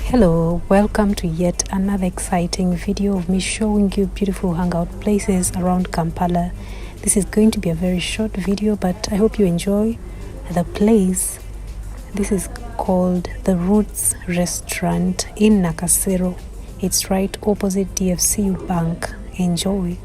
Hello, welcome to yet another exciting video of me showing you beautiful hangout places around Kampala. This is going to be a very short video, but I hope you enjoy the place. This is called the Roots Restaurant in Nakaseero. It's right opposite DFCU Bank. Enjoy.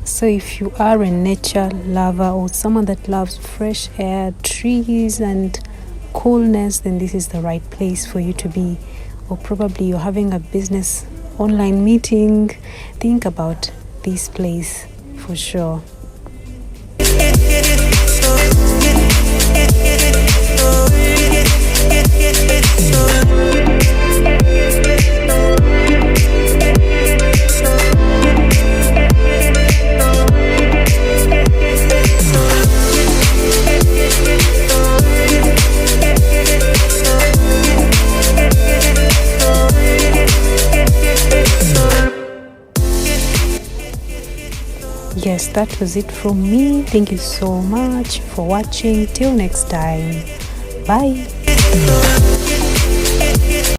So if you are a nature lover or someone that loves fresh air, trees and coolness, then this is the right place for you to be. Or probably you're having a business online meeting, think about this place for sure. Yes, that was it from me. Thank you so much for watching. Till next time. Bye.